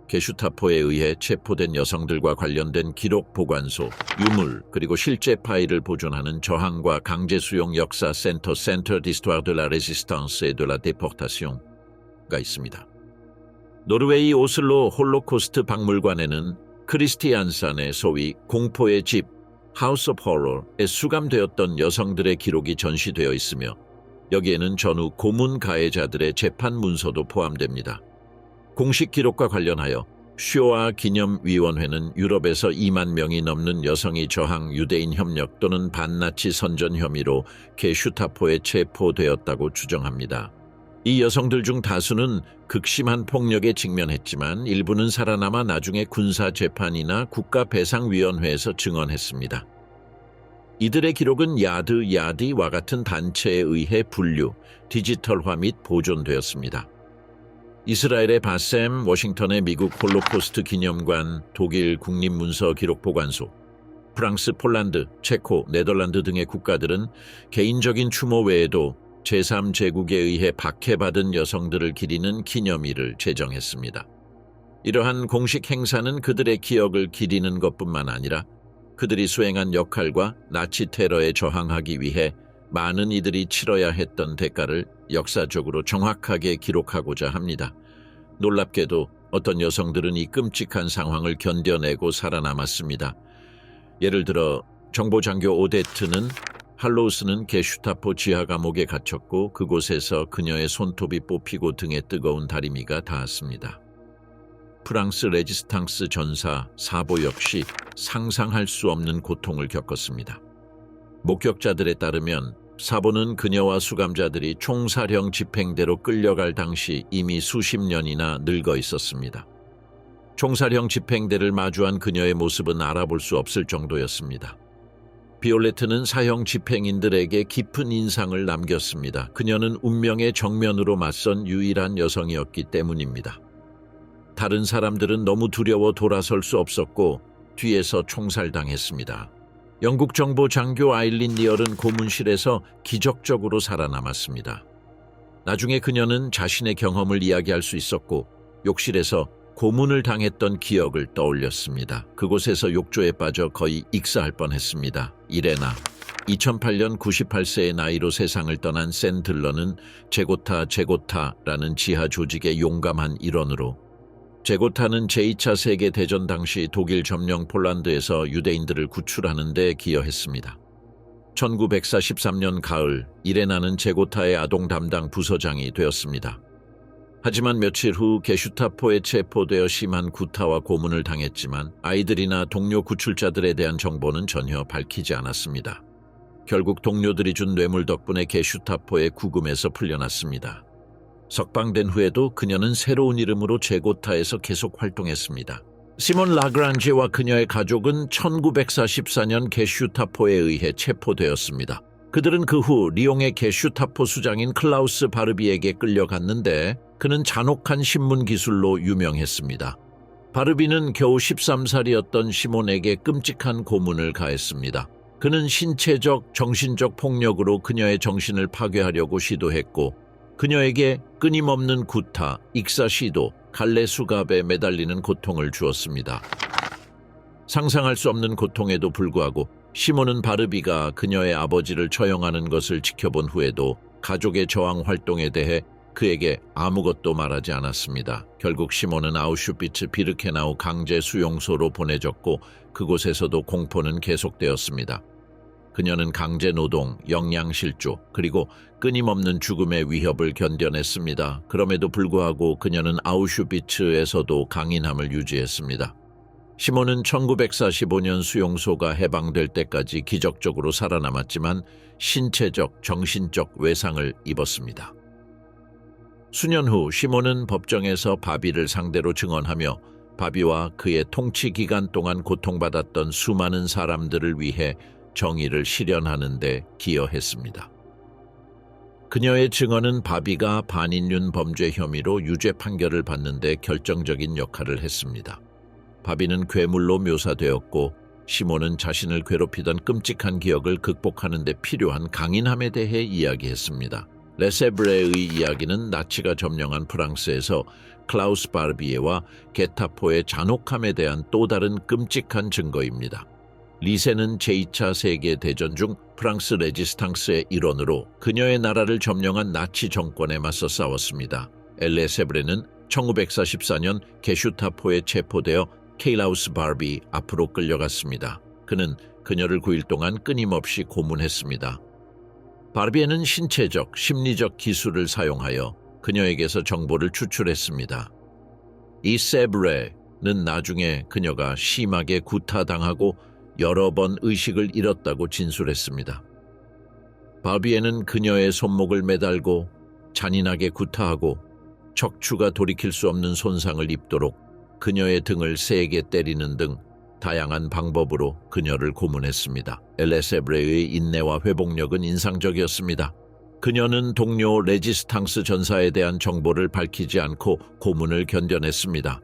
게슈타포에 의해 체포된 여성들과 관련된 기록 보관소, 유물, 그리고 실제 파일을 보존하는 저항과 강제 수용 역사 센터 Centre d'Histoire de la Résistance et de la Déportation가 있습니다. 노르웨이 오슬로 홀로코스트 박물관에는 크리스티안산의 소위 공포의 집, House of Horror에 수감되었던 여성들의 기록이 전시되어 있으며 여기에는 전후 고문 가해자들의 재판 문서도 포함됩니다. 공식 기록과 관련하여 쇼아 기념위원회는 유럽에서 2만 명이 넘는 여성이 저항 유대인 협력 또는 반나치 선전 혐의로 게슈타포에 체포되었다고 추정합니다. 이 여성들 중 다수는 극심한 폭력에 직면했지만 일부는 살아남아 나중에 군사재판이나 국가배상위원회에서 증언했습니다. 이들의 기록은 야디와 같은 단체에 의해 분류, 디지털화 및 보존되었습니다. 이스라엘의 바셈, 워싱턴의 미국 홀로코스트 기념관, 독일 국립문서 기록보관소, 프랑스, 폴란드, 체코, 네덜란드 등의 국가들은 개인적인 추모 외에도 제3제국에 의해 박해받은 여성들을 기리는 기념일을 제정했습니다. 이러한 공식 행사는 그들의 기억을 기리는 것뿐만 아니라 그들이 수행한 역할과 나치 테러에 저항하기 위해 많은 이들이 치러야 했던 대가를 역사적으로 정확하게 기록하고자 합니다. 놀랍게도 어떤 여성들은 이 끔찍한 상황을 견뎌내고 살아남았습니다. 예를 들어 정보장교 오데트는 할로우스는 게슈타포 지하 감옥에 갇혔고 그곳에서 그녀의 손톱이 뽑히고 등에 뜨거운 다리미가 닿았습니다. 프랑스 레지스탕스 전사 사보 역시 상상할 수 없는 고통을 겪었습니다. 목격자들에 따르면 사보는 그녀와 수감자들이 총사령 집행대로 끌려갈 당시 이미 수십 년이나 늙어 있었습니다. 총사령 집행대를 마주한 그녀의 모습은 알아볼 수 없을 정도였습니다. 비올레트는 사형 집행인들에게 깊은 인상을 남겼습니다. 그녀는 운명의 정면으로 맞선 유일한 여성이었기 때문입니다. 다른 사람들은 너무 두려워 돌아설 수 없었고 뒤에서 총살당했습니다. 영국 정보 장교 아일린 리얼은 고문실에서 기적적으로 살아남았습니다. 나중에 그녀는 자신의 경험을 이야기할 수 있었고 욕실에서 고문을 당했던 기억을 떠올렸습니다. 그곳에서 욕조에 빠져 거의 익사할 뻔했습니다. 이레나. 2008년 98세의 나이로 세상을 떠난 샌들러는 제고타라는 지하 조직의 용감한 일원으로 제고타는 제2차 세계대전 당시 독일 점령 폴란드에서 유대인들을 구출하는 데 기여했습니다. 1943년 가을 이레나는 제고타의 아동 담당 부서장이 되었습니다. 하지만 며칠 후 게슈타포에 체포되어 심한 구타와 고문을 당했지만 아이들이나 동료 구출자들에 대한 정보는 전혀 밝히지 않았습니다. 결국 동료들이 준 뇌물 덕분에 게슈타포의 구금에서 풀려났습니다. 석방된 후에도 그녀는 새로운 이름으로 제고타에서 계속 활동했습니다. 시몬 라그란제와 그녀의 가족은 1944년 게슈타포에 의해 체포되었습니다. 그들은 그 후 리옹의 게슈타포 수장인 클라우스 바르비에게 끌려갔는데 그는 잔혹한 신문 기술로 유명했습니다. 바르비는 겨우 13살이었던 시몬에게 끔찍한 고문을 가했습니다. 그는 신체적, 정신적 폭력으로 그녀의 정신을 파괴하려고 시도했고 그녀에게 끊임없는 구타, 익사 시도, 갈래 수갑에 매달리는 고통을 주었습니다. 상상할 수 없는 고통에도 불구하고 시몬은 바르비가 그녀의 아버지를 처형하는 것을 지켜본 후에도 가족의 저항 활동에 대해 그에게 아무것도 말하지 않았습니다. 결국 시몬은 아우슈비츠 비르케나우 강제 수용소로 보내졌고 그곳에서도 공포는 계속되었습니다. 그녀는 강제 노동, 영양실조, 그리고 끊임없는 죽음의 위협을 견뎌냈습니다. 그럼에도 불구하고 그녀는 아우슈비츠에서도 강인함을 유지했습니다. 시몬은 1945년 수용소가 해방될 때까지 기적적으로 살아남았지만 신체적, 정신적 외상을 입었습니다. 수년 후 시몬은 법정에서 바비를 상대로 증언하며 바비와 그의 통치 기간 동안 고통받았던 수많은 사람들을 위해 정의를 실현하는 데 기여했습니다. 그녀의 증언은 바비가 반인륜 범죄 혐의로 유죄 판결을 받는 데 결정적인 역할을 했습니다. 바비는 괴물로 묘사되었고 시몬은 자신을 괴롭히던 끔찍한 기억을 극복하는 데 필요한 강인함에 대해 이야기했습니다. 레세브레의 이야기는 나치가 점령한 프랑스에서 클라우스 바르비에와 게타포의 잔혹함에 대한 또 다른 끔찍한 증거입니다. 리세는 제2차 세계대전 중 프랑스 레지스탕스의 일원으로 그녀의 나라를 점령한 나치 정권에 맞서 싸웠습니다. 레세브레는 1944년 게슈타포에 체포되어 클라우스 바르비 앞으로 끌려갔습니다. 그는 그녀를 9일 동안 끊임없이 고문했습니다. 바르비에는 신체적, 심리적 기술을 사용하여 그녀에게서 정보를 추출했습니다. 이 세브레는 나중에 그녀가 심하게 구타당하고 여러 번 의식을 잃었다고 진술했습니다. 바르비에는 그녀의 손목을 매달고 잔인하게 구타하고 척추가 돌이킬 수 없는 손상을 입도록 그녀의 등을 세게 때리는 등 다양한 방법으로 그녀를 고문했습니다. 레세브레의 인내와 회복력은 인상적이었습니다. 그녀는 동료 레지스탕스 전사에 대한 정보를 밝히지 않고 고문을 견뎌냈습니다.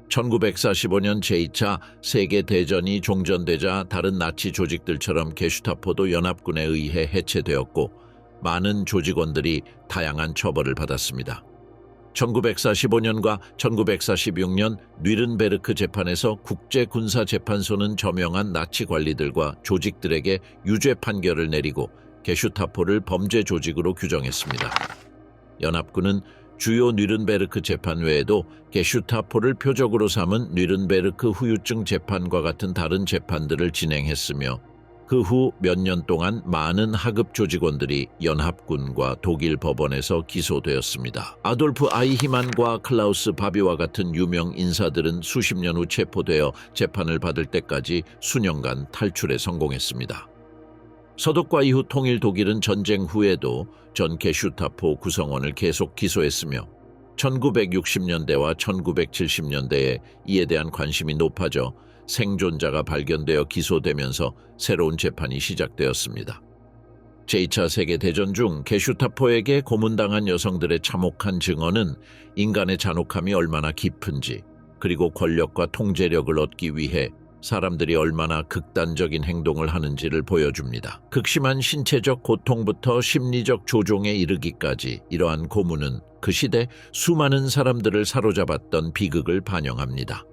1945년 제2차 세계대전이 종전되자 다른 나치 조직들처럼 게슈타포도 연합군에 의해 해체되었고 많은 조직원들이 다양한 처벌을 받았습니다. 1945년과 1946년 뉘른베르크 재판에서 국제군사재판소는 저명한 나치 관리들과 조직들에게 유죄 판결을 내리고 게슈타포를 범죄 조직으로 규정했습니다. 연합군은 주요 뉘른베르크 재판 외에도 게슈타포를 표적으로 삼은 뉘른베르크 후유증 재판과 같은 다른 재판들을 진행했으며 그 후 몇 년 동안 많은 하급 조직원들이 연합군과 독일 법원에서 기소되었습니다. 아돌프 아이히만과 클라우스 바비와 같은 유명 인사들은 수십 년 후 체포되어 재판을 받을 때까지 수년간 탈출에 성공했습니다. 서독과 이후 통일 독일은 전쟁 후에도 전 게슈타포 구성원을 계속 기소했으며 1960년대와 1970년대에 이에 대한 관심이 높아져 생존자가 발견되어 기소되면서 새로운 재판이 시작되었습니다. 제2차 세계대전 중 게슈타포에게 고문당한 여성들의 참혹한 증언은 인간의 잔혹함이 얼마나 깊은지, 그리고 권력과 통제력을 얻기 위해 사람들이 얼마나 극단적인 행동을 하는지를 보여줍니다. 극심한 신체적 고통부터 심리적 조종에 이르기까지 이러한 고문은 그 시대 수많은 사람들을 사로잡았던 비극을 반영합니다.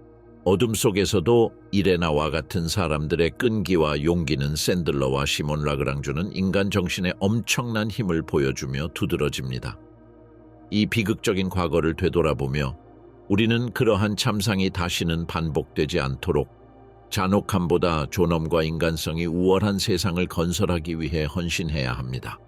어둠 속에서도 이레나와 같은 사람들의 끈기와 용기는 샌들러와 시몬 라그랑주는 인간 정신의 엄청난 힘을 보여주며 두드러집니다. 이 비극적인 과거를 되돌아보며 우리는 그러한 참상이 다시는 반복되지 않도록 잔혹함보다 존엄과 인간성이 우월한 세상을 건설하기 위해 헌신해야 합니다.